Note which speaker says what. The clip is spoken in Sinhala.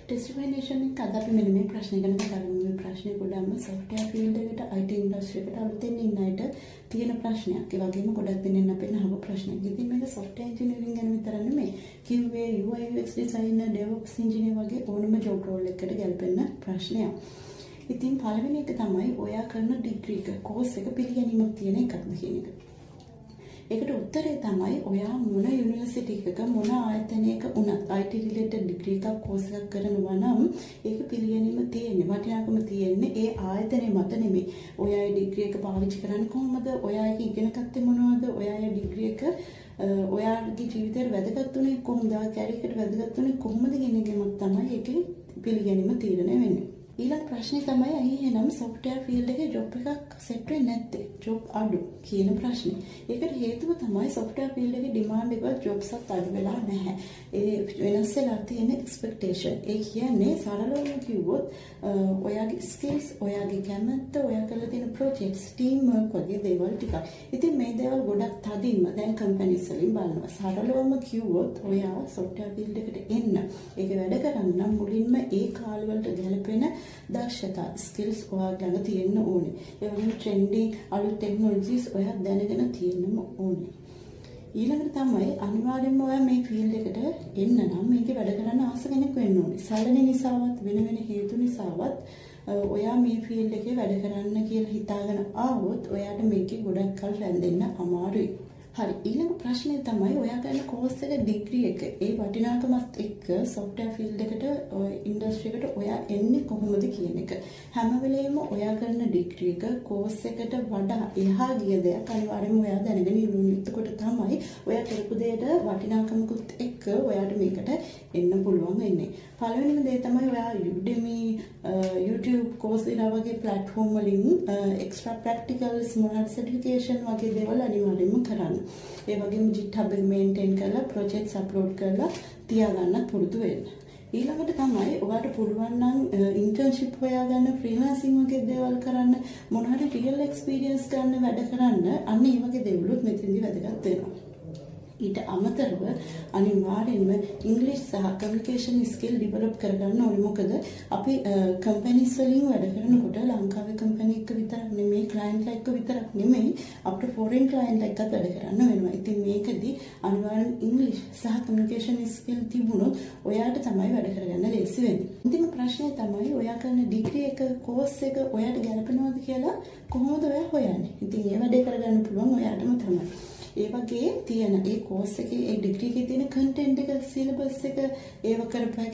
Speaker 1: ටෙස්ටිෆිකේෂන් එක අද අපි මෙන්න මේ ප්‍රශ්න ගැන කතා කරමු. මේ ප්‍රශ්නේ ගොඩක්ම සොෆ්ට්වෙයාර් ෆීල්ඩ් එකට IT ඉන්ඩස්ට්‍රි එකට අලුතෙන් ඉන්න අයට තියෙන ප්‍රශ්නයක්. ඒ වගේම ගොඩක් දෙනෙන් අපෙන් අහපු ප්‍රශ්නයක්. ඉතින් මේක සොෆ්ට්වෙයාර් ඉංජිනේරින් ගැන විතර නෙමෙයි. QA, UI UX designer, DevOps engineer වගේ ඕනම ජොබ් රෝල් එකකට ගැලපෙන ප්‍රශ්නයක්. ඉතින් පළවෙනි එක තමයි ඔයා කරන ඩිග්‍රී එක කෝස් එක පිළිගැනීමක් තියෙන එකක්ද කියන එක. ඒකට උත්තරේ තමයි ඔයා මොන යුනිවර්සිටි එකක මොන ආයතනයක වුණත් IT related degree එකක් කෝස් එකක් කරනවා නම් ඒක පිළිගැනීම තියෙන්නේ වටිනාකම තියෙන්නේ ඒ ආයතනය මත නෙමෙයි. ඔයා ඒ ඩිග්‍රී එක පාවිච්චි කරන්නේ කොහොමද? ඔයා ඒක ඉගෙන ගත්තේ මොනවද? ඔයා ඒ ඩිග්‍රී එක ඔයාගේ ජීවිතේට වැදගත් උනේ කොහොමද? කැරියර් එකට වැදගත් උනේ කොහොමද කියන එකමත් තමයි ඒකේ පිළිගැනීම තීරණය වෙන්නේ. ඊළඟ ප්‍රශ්නේ තමයි ඇයි එහෙනම් සොෆ්ට්වෙයාර් ෆීල්ඩ් එකේ ජොබ් එකක් සෙට් වෙන්නේ නැත්තේ? ජොබ් අඩු කියන ප්‍රශ්නේ. ඒකට හේතුව තමයි සොෆ්ට්වෙයාර් ෆීල්ඩ් එකේ ඩිමාන්ඩ් එක ජොබ්ස් අඩු වෙලා නැහැ. ඒ වෙනස් වෙලා තියෙන එක්ස්පෙක්ටේෂන්. ඒ කියන්නේ සරලවම කිව්වොත් ඔයාගේ ස්කිල්ස්, ඔයාගේ කැමැත්ත, ඔයා කරලා තියෙන ප්‍රොජෙක්ට්ස්, ටීම් වර්ක් වගේ දේවල් ටිකක්. ඉතින් මේ දේවල් ගොඩක් තදින්ම දැන් කම්පැනිස් වලින් බලනවා. සරලවම කිව්වොත් ඔයා සොෆ්ට්වෙයාර් ෆීල්ඩ් එකට එන්න, ඒක වැඩ කරන්න නම් මුලින්ම ඒ කාලවලට ගැලපෙන දක්ෂතා ස්කිල්ස් ඔයාලා ළඟ තියෙන්න ඕනේ. ඒ වගේම ට්‍රෙන්ඩින් අලුත් ටෙක්නොලොජිස් ඔයා දැනගෙන තියෙන්නම ඕනේ. ඊළඟට තමයි අනිවාර්යෙන්ම ඔයා මේ ෆීල්ඩ් එකට එන්න නම් මේකේ වැඩ කරන්න ආස කෙනෙක් වෙන්න ඕනේ. සැලෙන නිසාවත් වෙන හේතු නිසාවත් ඔයා මේ ෆීල්ඩ් එකේ වැඩ කරන්න කියලා හිතාගෙන ආවොත් ඔයාට මේකේ ගොඩක් කල් රැඳෙන්න අමාරුයි. හරි ඊළඟ ප්‍රශ්නේ තමයි ඔයා කරන කෝස් එක ඩිග්‍රී එක ඒ වටිනාකමත් එක්ක සොෆ්ට්වෙයාර් ෆීල්ඩ් එකට ඉන්ඩස්ට්‍රි එකට ඔයා එන්නේ කොහොමද කියන එක. හැම වෙලේම ඔයා කරන ඩිග්‍රී එක කෝස් එකට වඩා එහා ගිය දෙයක් අනිවාර්යයෙන්ම ඔයා දැනගෙන ඉන්න ඕනේ. එතකොට තමයි ඔයා කරපු දෙයට වටිනාකමකුත් එක්ක ඔයාට මේකට එන්න පුළුවන් වෙන්නේ. පළවෙනිම දේ තමයි ඔයා Udemy, YouTube කෝස් වගේ platform වලින් extra practicals මොනවාද certification වගේ දේවල් අනිවාර්යයෙන්ම කරන්න. ඒ වගේම GitHub එක maintain කරලා projects upload කරලා තියාගන්න පුරුදු වෙන්න. ඊළඟට තමයි ඔයාලට පුළුවන් නම් internship හොයාගන්න, freelancing වගේ දේවල් කරන්න, මොන හරි real experience ගන්න වැඩ කරන්න. අන්න ඒ වගේ දේවලුත් මෙතෙන්දි වැදගත් වෙනවා. ඊට අමතරව අනිවාර්යෙන්ම ඉංග්‍රීසි සහ කමියුනිකේෂන් ස්කිල් ඩෙවලොප් කරගන්න ඕනේ. මොකද අපි කම්පැනිස් වලින් වැඩ කරනකොට ලංකාවේ කම්පැනි එක විතරක් නෙමෙයි, ක්ලයන්ට්ලා එක්ක විතරක් නෙමෙයි, අපිට ෆොරෙන් ක්ලයන්ට්ලා එක්කත් වැඩ කරන්න වෙනවා. ඉතින් මේකදී අනිවාර්යෙන් ඉංග්‍රීසි සහ කමියුනිකේෂන් ස්කිල් තිබුණොත් ඔයාට තමයි වැඩ කරගන්න ලේසි වෙන්නේ. අන්තිම ප්‍රශ්නේ තමයි ඔයා කරන ඩිග්‍රී එක, කෝස් එක ඔයාට ගැලපෙනවද කියලා කොහොමද ඔයා හොයන්නේ? ඉතින් ඒ වැඩේ කරගන්න පුළුවන් ඔයාටම තමයි. ඒ වගේ තියෙන ඒ කෝස් එකේ ඒ ඩිග්‍රී එකේ තියෙන කන්ටෙන්ට් එක, සිලබස් එක, ඒව කරපු